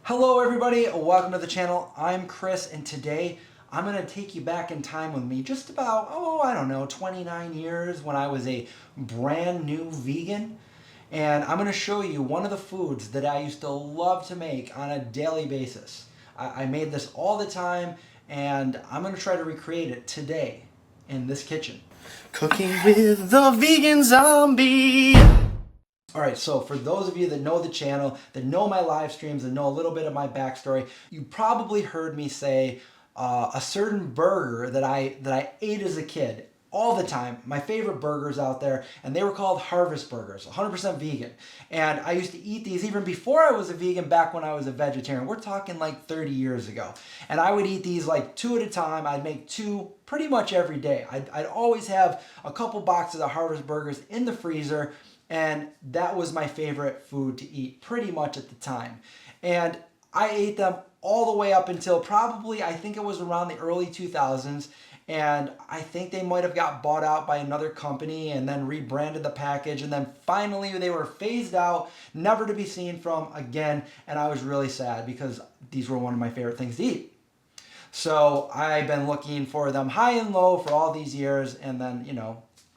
Hello everybody, welcome to the channel. I'm Chris and today I'm going to take you back in time with me just about, I don't know, 29 years when I was a brand new vegan. And I'm going to show you one of the foods that I used to love to make on a daily basis. I made this all the time and I'm going to try to recreate it today in this kitchen. Cooking with the vegan zombie. Alright, so for those of you that know the channel, that know my live streams, that know a little bit of my backstory, you probably heard me say a certain burger that I ate as a kid all the time. My favorite burgers out there, and they were called Harvest Burgers, 100% vegan. And I used to eat these even before I was a vegan, back when I was a vegetarian. We're talking like 30 years ago. And I would eat these like 2 at a time. I'd make 2 pretty much every day. I'd always have a couple boxes of Harvest Burgers in the freezer. And that was my favorite food to eat pretty much at the time. And I ate them all the way up until probably, I think it was around the early 2000s. And I think they might have got bought out by another company and then rebranded the package. And then finally they were phased out, never to be seen from again. And I was really sad because these were one of my favorite things to eat. So I've been looking for them high and low for all these years. And then,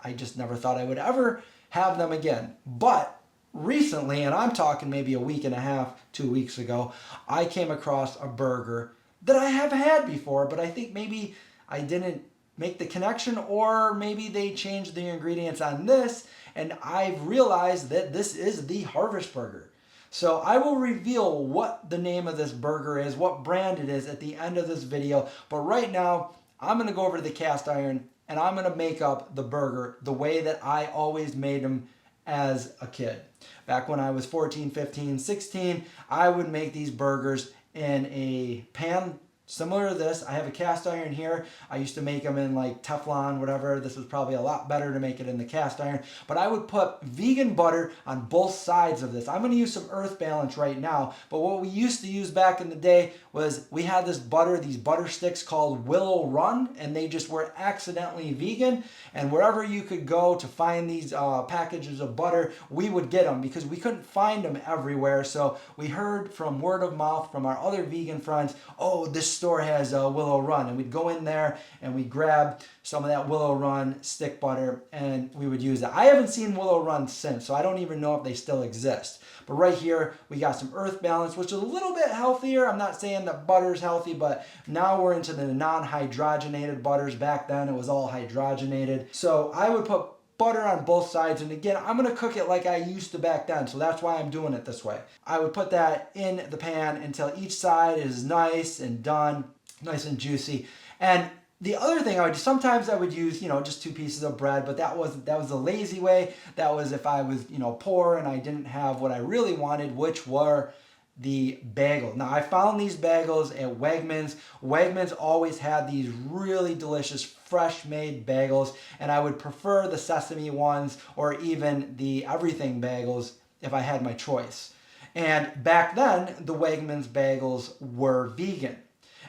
I just never thought I would ever have them again. But recently, and I'm talking maybe a week and a half, 2 weeks ago, I came across a burger that I have had before, but I think maybe I didn't make the connection, or maybe they changed the ingredients on this, and I've realized that this is the Harvest Burger. So I will reveal what the name of this burger is, what brand it is at the end of this video, but right now I'm going to go over to the cast iron and I'm going to make up the burger the way that I always made them as a kid. Back when I was 14, 15, 16, I would make these burgers in a pan similar to this. I have a cast iron here. I used to make them in like Teflon, whatever. This was probably a lot better to make it in the cast iron. But I would put vegan butter on both sides of this. I'm going to use some Earth Balance right now. But what we used to use back in the day was we had this butter, these butter sticks called Willow Run. And they just were accidentally vegan. And wherever you could go to find these packages of butter, we would get them because we couldn't find them everywhere. So we heard from word of mouth from our other vegan friends, oh, this store has Willow Run, and we'd go in there and we'd grab some of that Willow Run stick butter and we would use it. I haven't seen Willow Run since, so I don't even know if they still exist. But right here we got some Earth Balance, which is a little bit healthier. I'm not saying that butter is healthy, but now we're into the non-hydrogenated butters. Back then it was all hydrogenated. So I would put butter on both sides, and again, I'm going to cook it like I used to back then, so that's why I'm doing it this way. I would put that in the pan until each side is nice and done, nice and juicy. And the other thing I would do, sometimes I would use, just 2 pieces of bread, but that was the lazy way. That was if I was, poor and I didn't have what I really wanted, which were the bagel. Now I found these bagels at Wegmans. Wegmans always had these really delicious fresh made bagels, and I would prefer the sesame ones or even the everything bagels if I had my choice. And back then the Wegmans bagels were vegan.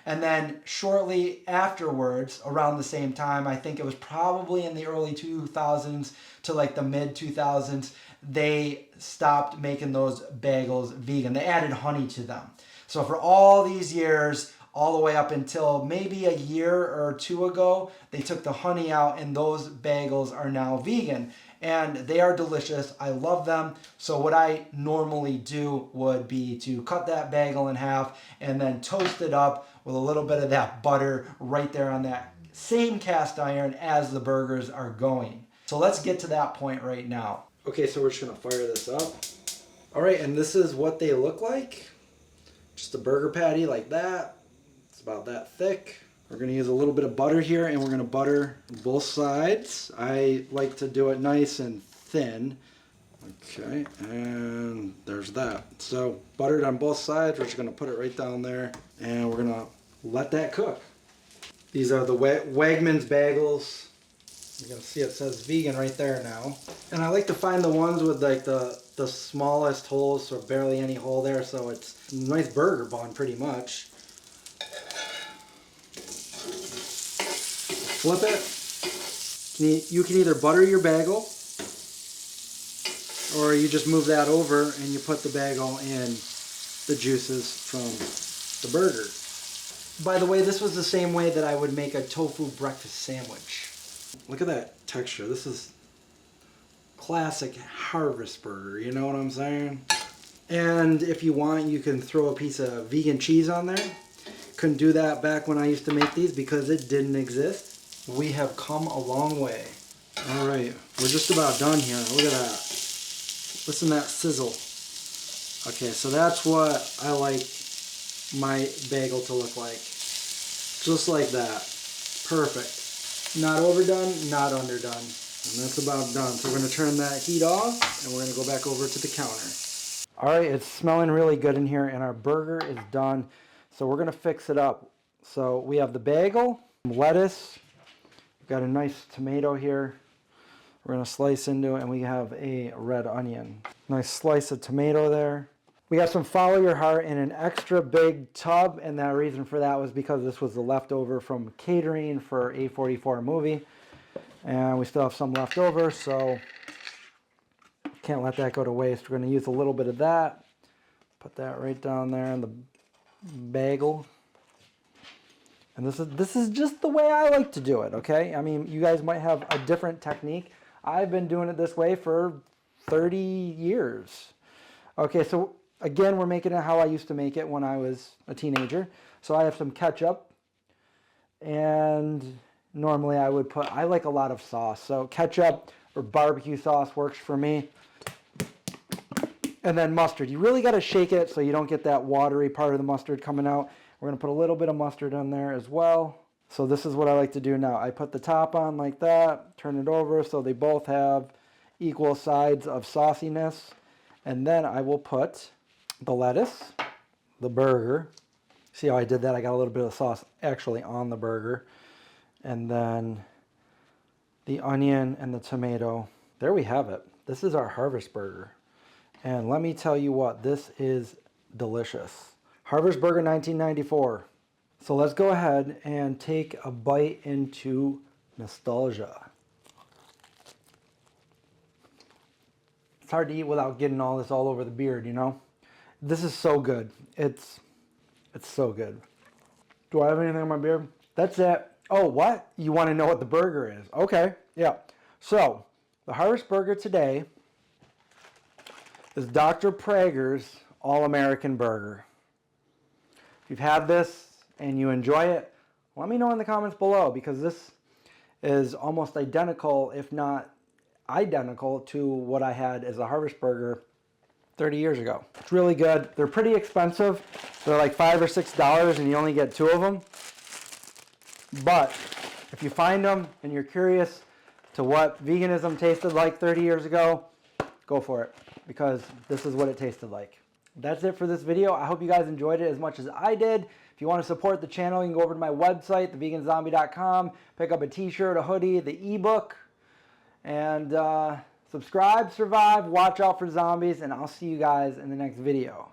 And then shortly afterwards, around the same time, I think it was probably in the early 2000s to like the mid 2000s, they stopped making those bagels vegan. They added honey to them. So for all these years, all the way up until maybe a year or 2 ago, they took the honey out and those bagels are now vegan. And they are delicious. I love them. So what I normally do would be to cut that bagel in half and then toast it up with a little bit of that butter right there on that same cast iron as the burgers are going. So let's get to that point right now. Okay, so we're just gonna fire this up. All right, and this is what they look like. Just a burger patty like that. It's about that thick. We're going to use a little bit of butter here, and we're going to butter both sides. I like to do it nice and thin. Okay, and there's that. So buttered on both sides. We're just going to put it right down there, and we're going to let that cook. These are the Wegmans bagels. You're going to see it says vegan right there now. And I like to find the ones with like the smallest holes, so barely any hole there, so it's a nice burger bun pretty much. Flip it. You can either butter your bagel, or you just move that over and you put the bagel in the juices from the burger. By the way, this was the same way that I would make a tofu breakfast sandwich. Look at that texture. This is classic Harvest burger, you know what I'm saying? And if you want, you can throw a piece of vegan cheese on there. Couldn't do that back when I used to make these because it didn't exist. We have come a long way. All right, we're just about done here. Look at that. Listen to that sizzle. Okay, so that's what I like my bagel to look like. Just like that. Perfect. Not overdone, not underdone. And that's about done. So we're going to turn that heat off and we're going to go back over to the counter. All right, it's smelling really good in here and our burger is done. So we're going to fix it up. So we have the bagel, lettuce, we've got a nice tomato here. We're going to slice into it and we have a red onion. Nice slice of tomato there. We got some Follow Your Heart in an extra big tub, and the reason for that was because this was the leftover from catering for A44 movie. And we still have some left over, so can't let that go to waste. We're going to use a little bit of that. Put that right down there in the bagel. And this is just the way I like to do it, okay? I mean, you guys might have a different technique. I've been doing it this way for 30 years. Okay, so again, we're making it how I used to make it when I was a teenager. So I have some ketchup, and normally I would put, I like a lot of sauce. So ketchup or barbecue sauce works for me. And then mustard. You really got to shake it so you don't get that watery part of the mustard coming out. We're going to put a little bit of mustard on there as well. So this is what I like to do now. I put the top on like that, turn it over so they both have equal sides of sauciness. And then I will put the lettuce, the burger. See how I did that? I got a little bit of sauce actually on the burger. And then the onion and the tomato. There we have it. This is our Harvest burger. And let me tell you what, this is delicious. Harvest burger 1994. So let's go ahead and take a bite into nostalgia. It's hard to eat without getting all this all over the beard, you know? This is so good. It's so good. Do I have anything on my beard? That's it. Oh, what? You want to know what the burger is? Okay, yeah. So, the Harvest burger today is Dr. Prager's All-American Burger. If you've had this and you enjoy it, let me know in the comments below, because this is almost identical, if not identical, to what I had as a Harvest burger 30 years ago. It's really good. They're pretty expensive. They're like $5 or $6 and you only get 2 of them. But if you find them and you're curious to what veganism tasted like 30 years ago, go for it, because this is what it tasted like. That's it for this video. I hope you guys enjoyed it as much as I did. If you want to support the channel, you can go over to my website, theveganzombie.com, pick up a t-shirt, a hoodie, the ebook, and subscribe, survive, watch out for zombies, and I'll see you guys in the next video.